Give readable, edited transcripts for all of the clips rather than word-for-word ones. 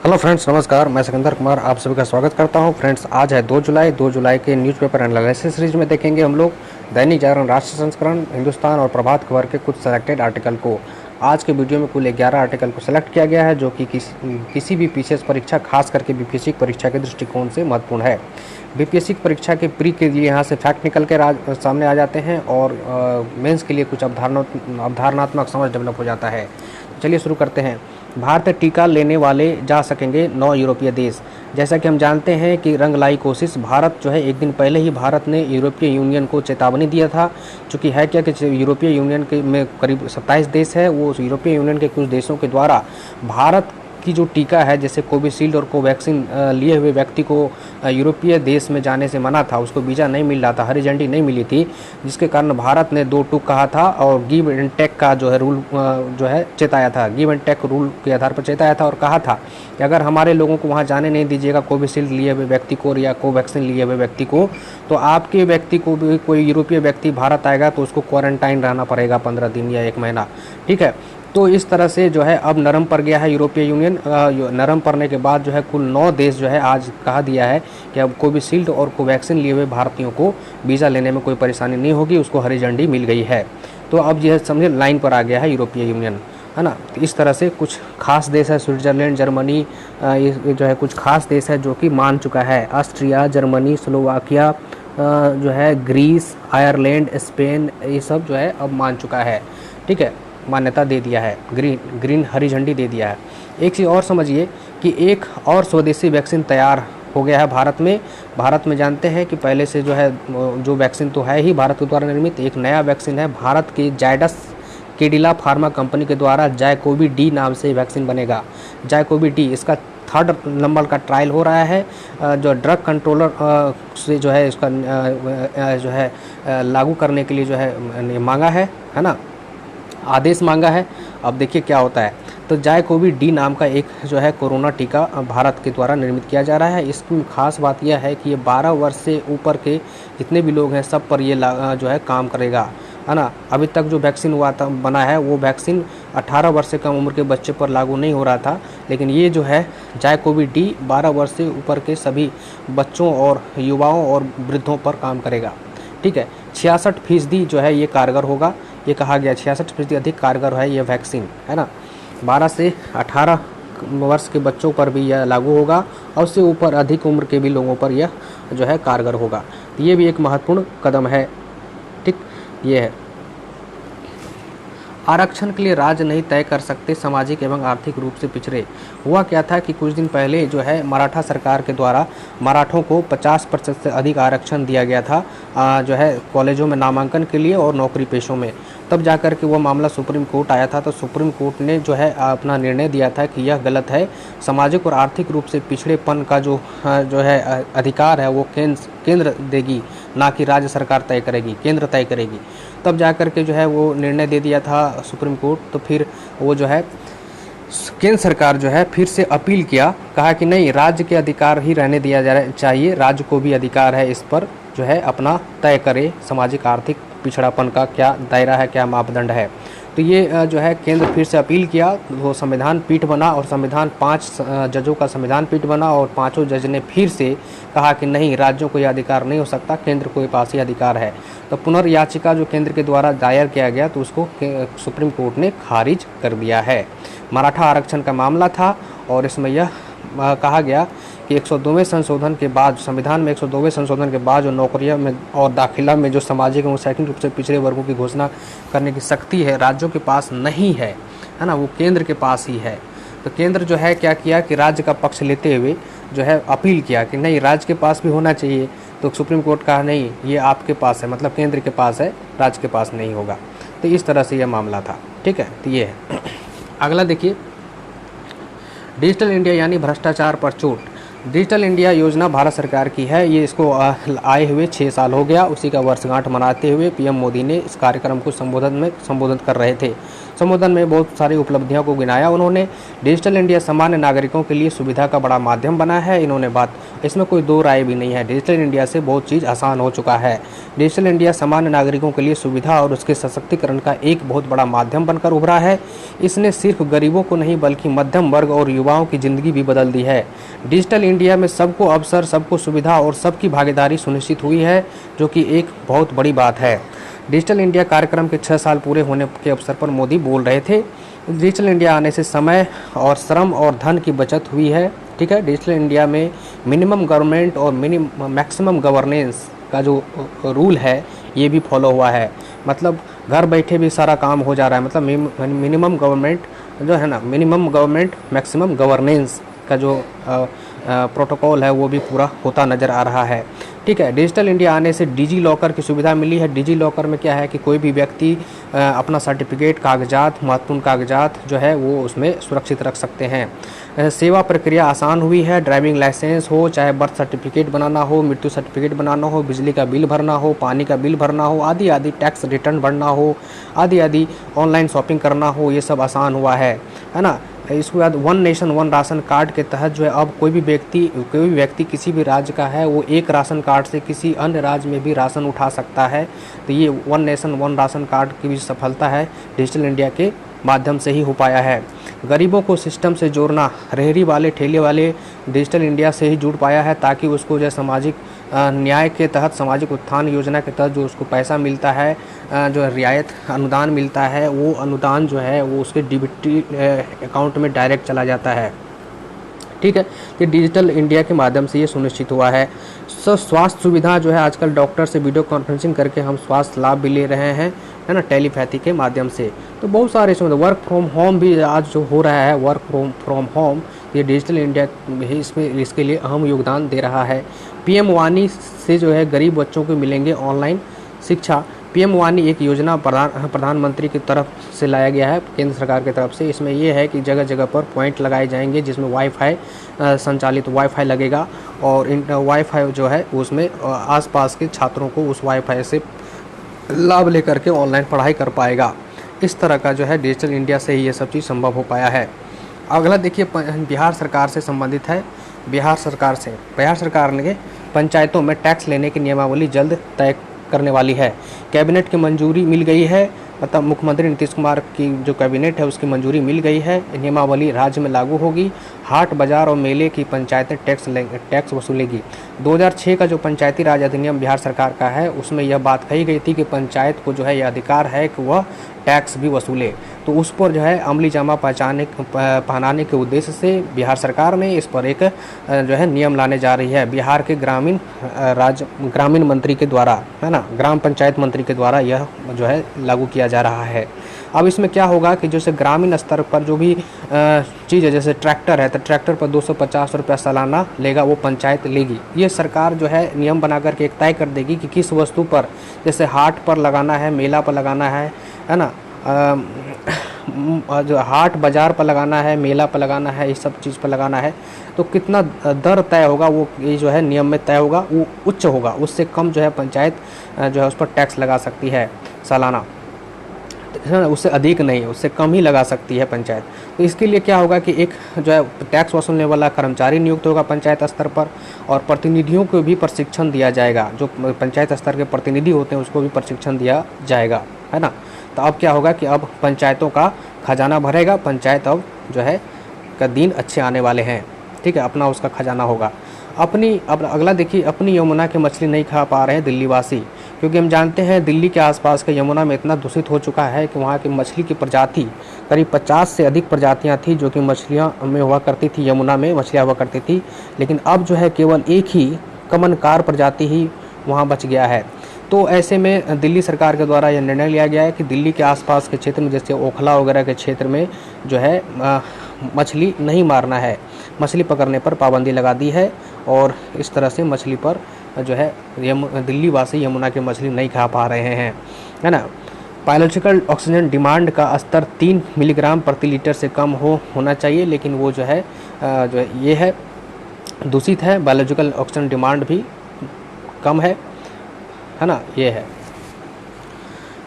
Hello friends, नमस्कार। मैं सिकंदर कुमार आप सभी का स्वागत करता हूं। फ्रेंड्स, आज है 2 जुलाई के न्यूज़पेपर एनालिसिस सीरीज में देखेंगे हम लोग दैनिक जागरण, राष्ट्र संस्करण, हिंदुस्तान और प्रभात खबर के कुछ सेलेक्टेड आर्टिकल को। आज के वीडियो में कुल 11 आर्टिकल को सेलेक्ट किया गया है जो कि किसी भी पीसीएस परीक्षा, खास करके बीपीएससी परीक्षा के दृष्टिकोण से महत्वपूर्ण है। बीपीएससी परीक्षा के प्री के लिए यहाँ से फैक्ट निकल के सामने आ जाते हैं और मेंस के लिए कुछ अवधारणात्मक समझ डेवलप हो जाता है। चलिए शुरू करते हैं। भारत टीका लेने वाले जा सकेंगे 9 यूरोपीय देश। जैसा कि हम जानते हैं कि रंग लाई कोशिश, भारत जो है एक दिन पहले ही भारत ने यूरोपीय यूनियन को चेतावनी दिया था। चूँकि है क्या कि यूरोपीय यूनियन के में करीब 27 देश है, वो यूरोपीय यूनियन के कुछ देशों के द्वारा भारत की जो टीका है, जैसे कोविशील्ड और कोवैक्सीन लिए हुए व्यक्ति को यूरोपीय देश में जाने से मना था, उसको वीज़ा नहीं मिल रहा था, हरी झंडी नहीं मिली थी, जिसके कारण भारत ने 2 टूक कहा था और गिव एंड टेक का जो है रूल जो है चेताया था। गिव एंड टेक रूल के आधार पर चेताया था और कहा था कि अगर हमारे लोगों को वहाँ जाने नहीं दीजिएगा, कोविशील्ड लिए हुए व्यक्ति को या कोवैक्सीन लिए हुए व्यक्ति को, तो आपके व्यक्ति को भी, कोई यूरोपीय व्यक्ति भारत आएगा तो उसको क्वारंटाइन रहना पड़ेगा 15 दिन या 1 महीना। ठीक है, तो इस तरह से जो है अब नरम पड़ गया है यूरोपीय यूनियन। नरम पड़ने के बाद जो है कुल 9 देश जो है आज कहा दिया है कि अब कोविशील्ड और कोवैक्सीन लिए हुए भारतीयों को वीज़ा लेने में कोई परेशानी नहीं होगी, उसको हरी झंडी मिल गई है। तो अब यह समझे लाइन पर आ गया है यूरोपीय यूनियन, है ना। तो इस तरह से कुछ खास देश है, स्विट्जरलैंड, जर्मनी, ये जो है कुछ खास देश है जो कि मान चुका है। ऑस्ट्रिया, जर्मनी, स्लोवाकिया, जो है ग्रीस, आयरलैंड, स्पेन, ये सब जो है अब मान चुका है। ठीक है, मान्यता दे दिया है, ग्रीन हरी झंडी दे दिया है। एक चीज़ और समझिए कि एक और स्वदेशी वैक्सीन तैयार हो गया है भारत में। भारत में जानते हैं कि पहले से जो है जो वैक्सीन तो है ही भारत के द्वारा निर्मित, एक नया वैक्सीन है भारत की जायडस कैडिला फार्मा कंपनी के द्वारा जायकोवी डी नाम से वैक्सीन बनेगा। जायकोवी डी, इसका 3rd नंबर का ट्रायल हो रहा है। जो ड्रग कंट्रोलर से जो है इसका जो है लागू करने के लिए जो है मांगा है ना, आदेश मांगा है। अब देखिए क्या होता है। तो जायकोवी डी नाम का एक जो है कोरोना टीका भारत के द्वारा निर्मित किया जा रहा है। इसकी खास बात यह है कि ये 12 वर्ष से ऊपर के जितने भी लोग हैं सब पर ये जो है काम करेगा, है ना। अभी तक जो वैक्सीन हुआ था बना है वो वैक्सीन 18 वर्ष से कम उम्र के बच्चे पर लागू नहीं हो रहा था, लेकिन ये जो है जायकोवी डी 12 वर्ष से ऊपर के सभी बच्चों और युवाओं और वृद्धों पर काम करेगा। ठीक है, 66% जो है ये कारगर होगा। ये कहा गया 66% अधिक कारगर है ये वैक्सीन, है ना। 12 से 18 वर्ष के बच्चों पर भी यह लागू होगा और उससे ऊपर अधिक उम्र के भी लोगों पर यह जो है कारगर होगा। ये भी एक महत्वपूर्ण कदम है। ठीक, ये है। आरक्षण के लिए राज्य नहीं तय कर सकते सामाजिक एवं आर्थिक रूप से पिछड़े। हुआ क्या था कि कुछ दिन पहले जो है मराठा सरकार के द्वारा मराठों को 50% से अधिक आरक्षण दिया गया था जो है कॉलेजों में नामांकन के लिए और नौकरी पेशों में। तब जाकर के वो मामला सुप्रीम कोर्ट आया था, तो सुप्रीम कोर्ट ने जो है अपना निर्णय दिया था कि यह गलत है। सामाजिक और आर्थिक रूप से पिछड़ेपन का जो है अधिकार है वो केंद्र देगी, ना कि राज्य सरकार तय करेगी, केंद्र तय करेगी। तब जाकर के जो है वो निर्णय दे दिया था सुप्रीम कोर्ट। तो फिर वो जो है केंद्र सरकार जो है फिर से अपील किया, कहा कि नहीं, राज्य के अधिकार ही रहने दिया जाना चाहिए, राज्य को भी अधिकार है इस पर जो है अपना तय करे सामाजिक आर्थिक पिछड़ापन का क्या दायरा है, क्या मापदंड है। तो ये जो है केंद्र फिर से अपील किया, वो संविधान पीठ बना और संविधान 5 जजों का संविधान पीठ बना और 5 जज ने फिर से कहा कि नहीं, राज्यों को यह अधिकार नहीं हो सकता, केंद्र के पास ही अधिकार है। तो पुनर्याचिका जो केंद्र के द्वारा दायर किया गया तो उसको सुप्रीम कोर्ट ने खारिज कर दिया है। मराठा आरक्षण का मामला था और इसमें यह कहा गया कि 102वें संशोधन के बाद, संविधान में 102वें संशोधन के बाद जो नौकरियों में और दाखिला में जो सामाजिक एवं शैक्षणिक रूप से पिछड़े वर्गों की घोषणा करने की शक्ति है राज्यों के पास नहीं है, है ना, वो केंद्र के पास ही है। तो केंद्र जो है क्या किया कि राज्य का पक्ष लेते हुए जो है अपील किया कि नहीं, राज्य के पास भी होना चाहिए। तो सुप्रीम कोर्ट कहा नहीं, ये आपके पास है, मतलब केंद्र के पास है, राज्य के पास नहीं होगा। तो इस तरह से यह मामला था। ठीक है, तो ये है। अगला देखिए, डिजिटल इंडिया यानी भ्रष्टाचार पर चोट। डिजिटल इंडिया योजना भारत सरकार की है। ये इसको आए हुए 6 साल हो गया। उसी का वर्षगांठ मनाते हुए पीएम मोदी ने इस कार्यक्रम को संबोधित कर रहे थे। संबोधन में बहुत सारी उपलब्धियों को गिनाया उन्होंने। डिजिटल इंडिया सामान्य नागरिकों के लिए सुविधा का बड़ा माध्यम बना है, इन्होंने बात, इसमें कोई दो राय भी नहीं है। डिजिटल इंडिया से बहुत चीज़ आसान हो चुका है। डिजिटल इंडिया सामान्य नागरिकों के लिए सुविधा और उसके सशक्तिकरण का एक बहुत बड़ा माध्यम बनकर उभरा है। इसने सिर्फ गरीबों को नहीं बल्कि मध्यम वर्ग और युवाओं की ज़िंदगी भी बदल दी है। डिजिटल इंडिया में सबको अवसर, सबको सुविधा और सबकी भागीदारी सुनिश्चित हुई है, जो कि एक बहुत बड़ी बात है। डिजिटल इंडिया कार्यक्रम के 6 साल पूरे होने के अवसर पर मोदी बोल रहे थे। डिजिटल इंडिया आने से समय और श्रम और धन की बचत हुई है। ठीक है, डिजिटल इंडिया में मिनिमम गवर्नमेंट और मैक्सिमम गवर्नेंस का जो रूल है ये भी फॉलो हुआ है। मतलब घर बैठे भी सारा काम हो जा रहा है। मतलब मिनिमम गवर्नमेंट जो है ना, मिनिमम गवर्नमेंट मैक्सिमम गवर्नेंस का जो प्रोटोकॉल है वो भी पूरा होता नज़र आ रहा है। ठीक है, डिजिटल इंडिया आने से डिजी लॉकर की सुविधा मिली है। डिजी लॉकर में क्या है कि कोई भी व्यक्ति अपना सर्टिफिकेट, कागजात, महत्वपूर्ण कागजात जो है वो उसमें सुरक्षित रख सकते हैं। सेवा प्रक्रिया आसान हुई है। ड्राइविंग लाइसेंस हो, चाहे बर्थ सर्टिफिकेट बनाना हो, मृत्यु सर्टिफिकेट बनाना हो, बिजली का बिल भरना हो, पानी का बिल भरना हो, आदि आदि, टैक्स रिटर्न भरना हो, आदि आदि, ऑनलाइन शॉपिंग करना हो, ये सब आसान हुआ है ना। इसके बाद one nation one ration card के तहत जो है अब कोई भी व्यक्ति किसी भी राज्य का है वो एक राशन कार्ड से किसी अन्य राज्य में भी राशन उठा सकता है। तो ये one nation one ration card की भी सफलता है डिजिटल इंडिया के माध्यम से ही हो पाया है। गरीबों को सिस्टम से जोड़ना, रेहड़ी वाले, ठेले वाले डिजिटल इंडिया से ही जुड़ पाया है, ताकि उसको जो सामाजिक न्याय के तहत, सामाजिक उत्थान योजना के तहत जो उसको पैसा मिलता है, जो रियायत अनुदान मिलता है, वो अनुदान जो है वो उसके डीबीटी अकाउंट में डायरेक्ट चला जाता है। ठीक है, ये डिजिटल इंडिया के माध्यम से ये सुनिश्चित हुआ है। स्वास्थ्य सुविधा जो है आजकल डॉक्टर से वीडियो कॉन्फ्रेंसिंग करके हम स्वास्थ्य लाभ भी ले रहे हैं, है ना, टेलीपैथी के माध्यम से। तो बहुत सारे सुविधा, वर्क फ्रॉम होम भी आज जो हो रहा है, वर्क फ्रॉम होम, ये डिजिटल इंडिया ही इसके लिए अहम योगदान दे रहा है। पीएम वानी से जो है गरीब बच्चों को मिलेंगे ऑनलाइन शिक्षा। पीएम वानी एक योजना प्रधानमंत्री की तरफ से लाया गया है, केंद्र सरकार की तरफ से। इसमें यह है कि जगह जगह पर पॉइंट लगाए जाएंगे जिसमें वाईफाई संचालित वाईफाई लगेगा, और वाईफाई जो है उसमें आसपास के छात्रों को उस वाईफाई से लाभ लेकर के ऑनलाइन पढ़ाई कर पाएगा। इस तरह का जो है डिजिटल इंडिया से ही ये सब चीज़ संभव हो पाया है। अगला देखिए बिहार सरकार से संबंधित है। बिहार सरकार ने पंचायतों में टैक्स लेने की नियमावली जल्द तय करने वाली है। कैबिनेट की मंजूरी मिल गई है, मतलब मुख्यमंत्री नीतीश कुमार की जो कैबिनेट है उसकी मंजूरी मिल गई है। नियमावली राज्य में लागू होगी। हाट, बाजार और मेले की पंचायतें टैक्स वसूलेगी। 2006 का जो पंचायती राज अधिनियम बिहार सरकार का है उसमें यह बात कही गई थी कि पंचायत को जो है यह अधिकार है कि वह टैक्स भी वसूले। तो उस पर जो है अमली जामा पहनाने के उद्देश्य से बिहार सरकार ने इस पर एक जो है नियम लाने जा रही है। बिहार के ग्रामीण मंत्री के द्वारा, है ना, ग्राम पंचायत मंत्री के द्वारा यह जो है लागू किया जा रहा है। अब इसमें क्या होगा कि जैसे ग्रामीण स्तर पर जो भी चीज़ है, जैसे ट्रैक्टर है तो ट्रैक्टर पर 250 रुपया सालाना लेगा, वो पंचायत लेगी। ये सरकार जो है नियम बना करके एक तय कर देगी कि किस वस्तु पर, जैसे हाट पर लगाना है, मेला पर लगाना है ना, जो हाट बाज़ार पर लगाना है, मेला पर लगाना है, इस सब चीज़ पर लगाना है, तो कितना दर तय होगा वो ये जो है नियम में तय होगा, वो उच्च होगा। उससे कम जो है पंचायत जो है उस पर टैक्स लगा सकती है सालाना, उससे अधिक नहीं, उससे कम ही लगा सकती है पंचायत। तो इसके लिए क्या होगा कि एक जो है टैक्स वसूलने वाला कर्मचारी नियुक्त होगा पंचायत स्तर पर, और प्रतिनिधियों को भी प्रशिक्षण दिया जाएगा। जो पंचायत स्तर के प्रतिनिधि होते हैं उसको भी प्रशिक्षण दिया जाएगा, है ना। तो अब क्या होगा कि अब पंचायतों का खजाना भरेगा, पंचायत अब जो है का दिन अच्छे आने वाले हैं। ठीक है, अपना उसका खजाना होगा। अब अगला देखिए, अपनी यमुना की मछली नहीं खा पा रहे हैं दिल्ली वासी, क्योंकि हम जानते हैं दिल्ली के आसपास के यमुना में इतना दूषित हो चुका है कि वहाँ की मछली की प्रजाति करीब 50 से अधिक प्रजातियाँ थी जो कि मछलियाँ में हुआ करती थी, यमुना में मछलियाँ हुआ करती थी। लेकिन अब जो है केवल एक ही कमनकार प्रजाति ही वहाँ बच गया है। तो ऐसे में दिल्ली सरकार के द्वारा यह निर्णय लिया गया है कि दिल्ली के आसपास के क्षेत्र में, जैसे ओखला वगैरह के क्षेत्र में जो है मछली नहीं मारना है। मछली पकड़ने पर पाबंदी लगा दी है, और इस तरह से मछली पर जो है दिल्ली वासी यमुना की मछली नहीं खा पा रहे हैं, है ना। बायोलॉजिकल ऑक्सीजन डिमांड का स्तर 3 मिलीग्राम प्रति लीटर से कम होना चाहिए, लेकिन वो जो है ये है दूषित है। बायोलॉजिकल ऑक्सीजन डिमांड भी कम है ना, ये है।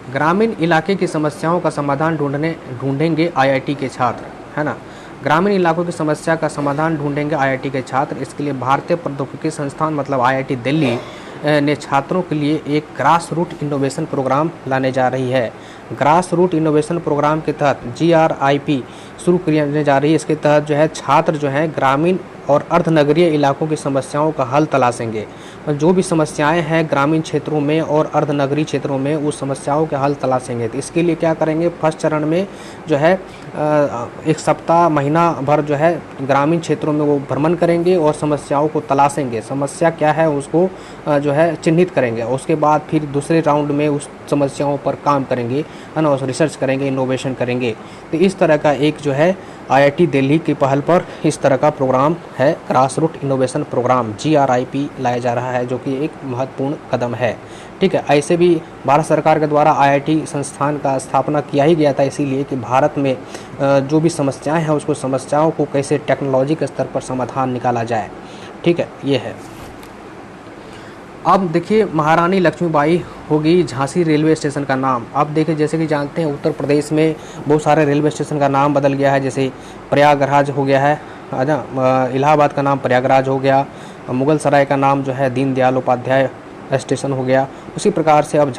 ग्रामीण इलाके की समस्याओं का समाधान ढूंढेंगे आईआईटी के छात्र, है ना। ग्रामीण इलाकों की समस्या का समाधान ढूंढेंगे आईआईटी के छात्र। इसके लिए भारतीय प्रौद्योगिकी संस्थान मतलब आईआईटी दिल्ली ने छात्रों के लिए एक ग्रास रूट इनोवेशन प्रोग्राम लाने जा रही है। ग्रास रूट इनोवेशन प्रोग्राम के तहत GRIP शुरू करने जा रही है। इसके तहत जो है छात्र जो है ग्रामीण और अर्धनगरीय इलाकों की समस्याओं का हल तलाशेंगे। जो भी समस्याएं हैं ग्रामीण क्षेत्रों में और अर्धनगरीय क्षेत्रों में, उस समस्याओं के हल तलाशेंगे। तो इसके लिए क्या करेंगे, फर्स्ट चरण में जो है एक सप्ताह महीना भर जो है ग्रामीण क्षेत्रों में वो भ्रमण करेंगे और समस्याओं को तलाशेंगे। समस्या क्या है उसको जो है चिन्हित करेंगे। उसके बाद फिर दूसरे राउंड में उस समस्याओं पर काम करेंगे, है ना, रिसर्च करेंगे, इनोवेशन करेंगे। तो इस तरह का एक जो है आईआईटी दिल्ली की पहल पर इस तरह का प्रोग्राम है, grass root innovation program GRIP लाया जा रहा है, जो कि एक महत्वपूर्ण कदम है। ठीक है, ऐसे भी भारत सरकार के द्वारा आईआईटी संस्थान का स्थापना किया ही गया था, इसीलिए कि भारत में जो भी समस्याएं हैं उसको समस्याओं को कैसे टेक्नोलॉजी के स्तर पर समाधान निकाला जाए। ठीक है, ये है। अब देखिए महारानी लक्ष्मीबाई होगी झांसी रेलवे स्टेशन का नाम। अब देखिए जैसे कि जानते हैं उत्तर प्रदेश में बहुत सारे रेलवे स्टेशन का नाम बदल गया है। जैसे प्रयागराज हो गया है ना, इलाहाबाद का नाम प्रयागराज हो गया, मुगल सराय का नाम जो है दीनदयाल उपाध्याय स्टेशन हो गया। उसी प्रकार से अब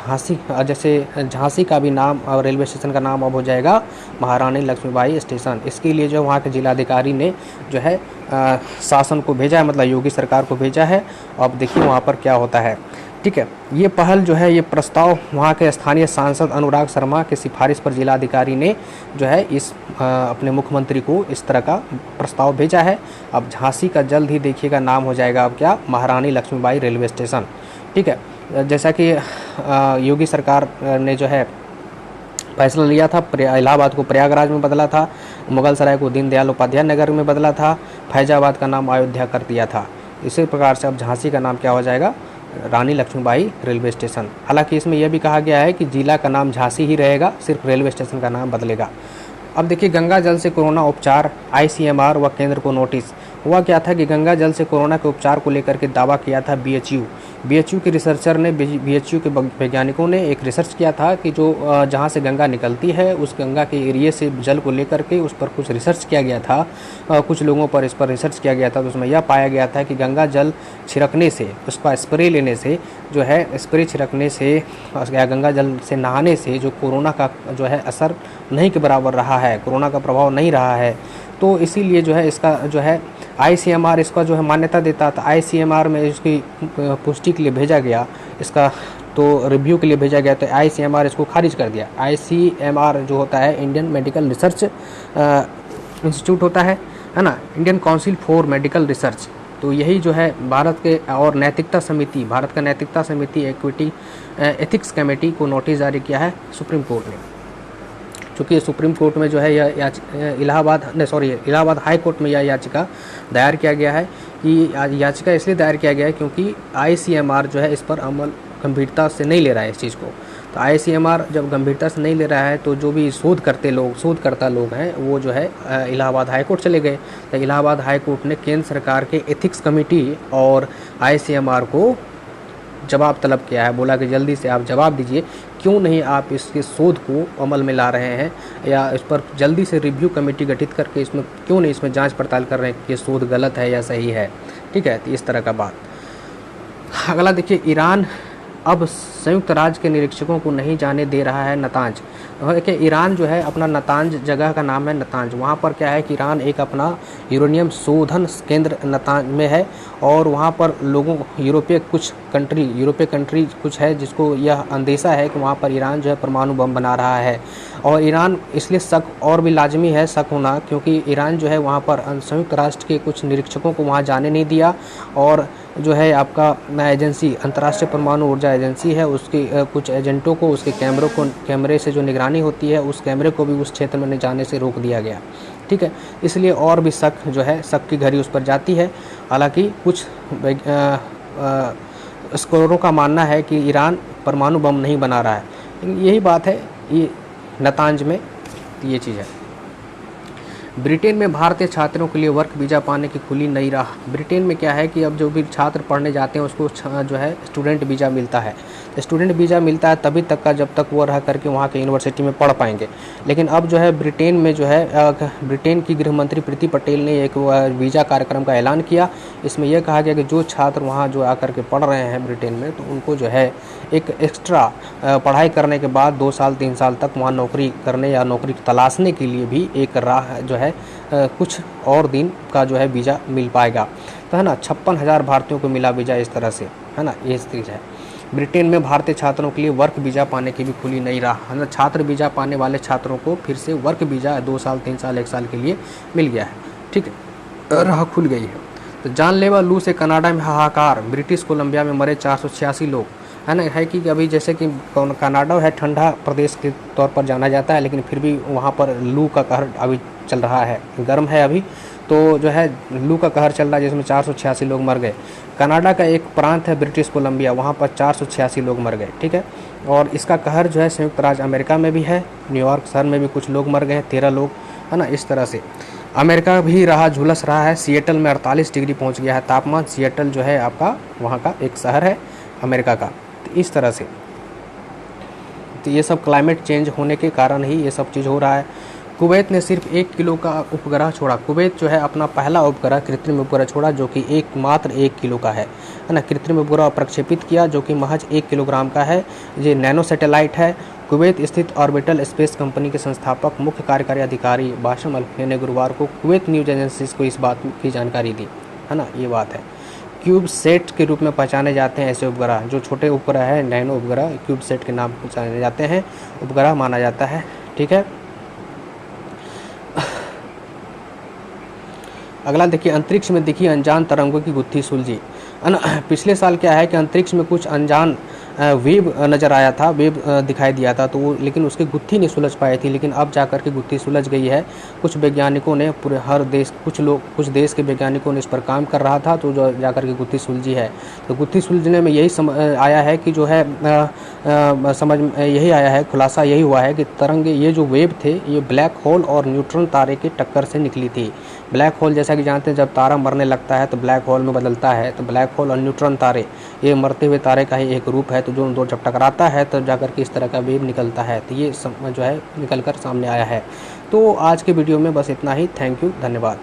जैसे झांसी का भी नाम रेलवे स्टेशन का नाम अब हो जाएगा महारानी लक्ष्मीबाई स्टेशन। इसके लिए जो वहाँ के जिलाधिकारी ने जो है शासन को भेजा है, मतलब योगी सरकार को भेजा है। अब देखिए वहाँ पर क्या होता है। ठीक है, ये पहल जो है, ये प्रस्ताव वहाँ के स्थानीय सांसद अनुराग शर्मा की सिफारिश पर जिलाधिकारी ने जो है इस अपने मुख्यमंत्री को इस तरह का प्रस्ताव भेजा है। अब झांसी का जल्द ही देखिएगा नाम हो जाएगा अब क्या, महारानी लक्ष्मीबाई रेलवे स्टेशन। ठीक है, जैसा कि योगी सरकार ने जो है फैसला लिया था, इलाहाबाद को प्रयागराज में बदला था, मुगल सराय को दीनदयाल उपाध्याय नगर में बदला था, फैजाबाद का नाम अयोध्या कर दिया था। इसी प्रकार से अब झांसी का नाम क्या हो जाएगा, रानी लक्ष्मीबाई रेलवे स्टेशन। हालांकि इसमें यह भी कहा गया है कि जिला का नाम झांसी ही रहेगा, सिर्फ रेलवे स्टेशन का नाम बदलेगा। अब देखिए गंगा जल से कोरोना उपचार, ICMR व केंद्र को नोटिस। हुआ क्या था कि गंगा जल से कोरोना के उपचार को लेकर के दावा किया था BHU के रिसर्चर ने, BHU के वैज्ञानिकों ने एक रिसर्च किया था कि जो जहाँ से गंगा निकलती है उस गंगा के एरिया से जल को लेकर के उस पर कुछ रिसर्च किया गया था, कुछ लोगों पर इस पर रिसर्च किया गया था। तो उसमें यह पाया गया था कि गंगा जल छिड़कने से, उसका स्प्रे लेने से जो है, स्प्रे छिड़कने से या गंगा जल से नहाने से जो कोरोना का जो है असर नहीं के बराबर रहा है, कोरोना का प्रभाव नहीं रहा है। तो इसीलिए जो है इसका जो है ICMR इसका जो है मान्यता देता था। ICMR में इसकी पुष्टि के लिए भेजा गया, इसका तो रिव्यू के लिए भेजा गया, तो ICMR इसको खारिज कर दिया। ICMR जो होता है इंडियन मेडिकल रिसर्च इंस्टीट्यूट होता है ना, Indian council for medical research. तो यही जो है भारत के और नैतिकता समिति, भारत का नैतिकता समिति इक्विटी एथिक्स कमेटी को नोटिस जारी किया है सुप्रीम कोर्ट ने। चूँकि सुप्रीम कोर्ट में जो है यह इलाहाबाद हाई कोर्ट में यह याचिका दायर किया गया है। कि याचिका इसलिए दायर किया गया है क्योंकि ICMR जो है इस पर अमल गंभीरता से नहीं ले रहा है इस चीज़ को। तो ICMR जब गंभीरता से नहीं ले रहा है तो जो भी शोधकर्ता लोग हैं वो जो है इलाहाबाद हाई कोर्ट चले गए। तो इलाहाबाद हाई कोर्ट ने केंद्र सरकार के एथिक्स कमेटी और ICMR को जवाब तलब किया है, बोला कि जल्दी से आप जवाब दीजिए, क्यों नहीं आप इसके शोध को अमल में ला रहे हैं, या इस पर जल्दी से रिव्यू कमेटी गठित करके इसमें क्यों नहीं इसमें जांच पड़ताल कर रहे हैं कि ये शोध गलत है या सही है। ठीक है, तो इस तरह का बात। अगला देखिए, ईरान अब संयुक्त राज्य के निरीक्षकों को नहीं जाने दे रहा है नतांज। देखिए ईरान जो है अपना नतांज, जगह का नाम है नतांज, वहाँ पर क्या है कि ईरान एक अपना यूरेनियम शोधन केंद्र नतांज में है और वहाँ पर लोगों यूरोपीय कंट्री कुछ है जिसको यह अंदेशा है कि वहाँ पर ईरान जो है परमाणु बम बना रहा है। और ईरान इसलिए शक और भी लाजमी है शक होना, क्योंकि ईरान जो है वहाँ पर संयुक्त राष्ट्र के कुछ निरीक्षकों को वहाँ जाने नहीं दिया, और जो है आपका एजेंसी, अंतर्राष्ट्रीय परमाणु ऊर्जा एजेंसी है, उसके कुछ एजेंटों को उसके कैमरे से जो निगरानी होती है उस कैमरे को भी उस क्षेत्र में जाने से रोक दिया गया। ठीक है, इसलिए और भी शक जो है, शक की घड़ी उस पर जाती है। हालांकि कुछ स्कॉलरों का मानना है कि ईरान परमाणु बम नहीं बना रहा है, लेकिन यही बात है, ये नतांज में ये चीज़ है। ब्रिटेन में भारतीय छात्रों के लिए वर्क वीज़ा पाने की खुली नई राह। ब्रिटेन में क्या है कि अब जो भी छात्र पढ़ने जाते हैं उसको जो है स्टूडेंट वीज़ा मिलता है। स्टूडेंट वीज़ा मिलता है तभी तक का जब तक वो रह करके वहाँ के यूनिवर्सिटी में पढ़ पाएंगे। लेकिन अब जो है ब्रिटेन में जो है ब्रिटेन की गृह मंत्री प्रीति पटेल ने एक वीज़ा कार्यक्रम का ऐलान किया। इसमें यह कहा गया कि जो छात्र वहाँ जो आकर के पढ़ रहे हैं ब्रिटेन में, तो उनको जो है एक एक्स्ट्रा पढ़ाई करने के बाद 2 साल 3 साल तक वहाँ नौकरी करने या नौकरी तलाशने के लिए भी एक राह जो है कुछ और दिन का जो है वीज़ा मिल पाएगा। तो है ना, 56,000 भारतीयों को मिला वीज़ा इस तरह से, है ना, ये चीज़ है। ब्रिटेन में भारतीय छात्रों के लिए वर्क वीज़ा पाने की भी खुली नई राह, है ना। छात्र वीज़ा पाने वाले छात्रों को फिर से वर्क वीज़ा 2 साल 3 साल 1 साल के लिए मिल गया है, ठीक है, राह खुल गई है। तो जानलेवा लू से कनाडा में हाहाकार, ब्रिटिश कोलंबिया में मरे 486 लोग, है ना। है कि अभी जैसे कि कनाडा है ठंडा प्रदेश के तौर पर जाना जाता है, लेकिन फिर भी वहाँ पर लू का कहर अभी चल रहा है, गर्म है अभी, तो जो है लू का कहर चल रहा है, जिसमें 486 लोग मर गए। कनाडा का एक प्रांत है ब्रिटिश कोलंबिया, वहाँ पर 486 लोग मर गए, ठीक है। और इसका कहर जो है संयुक्त राज्य अमेरिका में भी है, न्यूयॉर्क शहर में भी कुछ लोग मर गए, 13 लोग, है ना। इस तरह से अमेरिका भी झुलस रहा है। सिएटल में 48 डिग्री पहुँच गया है तापमान। सिएटल जो है आपका वहाँ का एक शहर है अमेरिका का। तो इस तरह से तो ये सब क्लाइमेट चेंज होने के कारण ही ये सब चीज़ हो रहा है। कुवैत ने सिर्फ 1 किलो का उपग्रह छोड़ा। कुवैत जो है अपना पहला उपग्रह, कृत्रिम उपग्रह छोड़ा, जो कि मात्र 1 किलो का है ना। कृत्रिम उपग्रह प्रक्षेपित किया जो कि महज 1 किलोग्राम का है। ये नैनो सैटेलाइट है। कुवैत स्थित ऑर्बिटल स्पेस कंपनी के संस्थापक मुख्य कार्यकारी अधिकारी बाशम अल-फैनी ने गुरुवार को कुवैत न्यूज़ एजेंसी को इस बात की जानकारी दी, है ना, ये बात है। क्यूब सेट के रूप में पहचाने जाते हैं ऐसे उपग्रह, जो छोटे उपग्रह है, नैनो उपग्रह क्यूब सेट के नाम पहचाने जाते हैं, उपग्रह माना जाता है, ठीक है। अगला देखिए, अंतरिक्ष में दिखी अनजान तरंगों की गुत्थी सुलझी। पिछले साल क्या है कि अंतरिक्ष में कुछ अनजान वेव नज़र आया था, वेव दिखाई दिया था, तो वो लेकिन उसकी गुत्थी नहीं सुलझ पाई थी, लेकिन अब जाकर के गुत्थी सुलझ गई है। कुछ वैज्ञानिकों ने पूरे हर देश, कुछ देश के वैज्ञानिकों ने इस पर काम कर रहा था, तो जो जाकर के गुत्थी सुलझी है। तो गुत्थी सुलझने में यही आया है कि जो है समझ में यही आया है, खुलासा यही हुआ है कि तरंगे, ये जो वेव थे, ये ब्लैक होल और न्यूट्रॉन तारे की टक्कर से निकली थी। ब्लैक होल जैसा कि जानते हैं, जब तारा मरने लगता है तो ब्लैक होल में बदलता है, तो ब्लैक होल और न्यूट्रॉन तारे ये मरते हुए तारे का ही एक रूप है। तो जो दो जब टकराता है तब जाकर के इस तरह का वेव निकलता है, तो ये जो है निकल कर सामने आया है। तो आज के वीडियो में बस इतना ही। थैंक यू, धन्यवाद।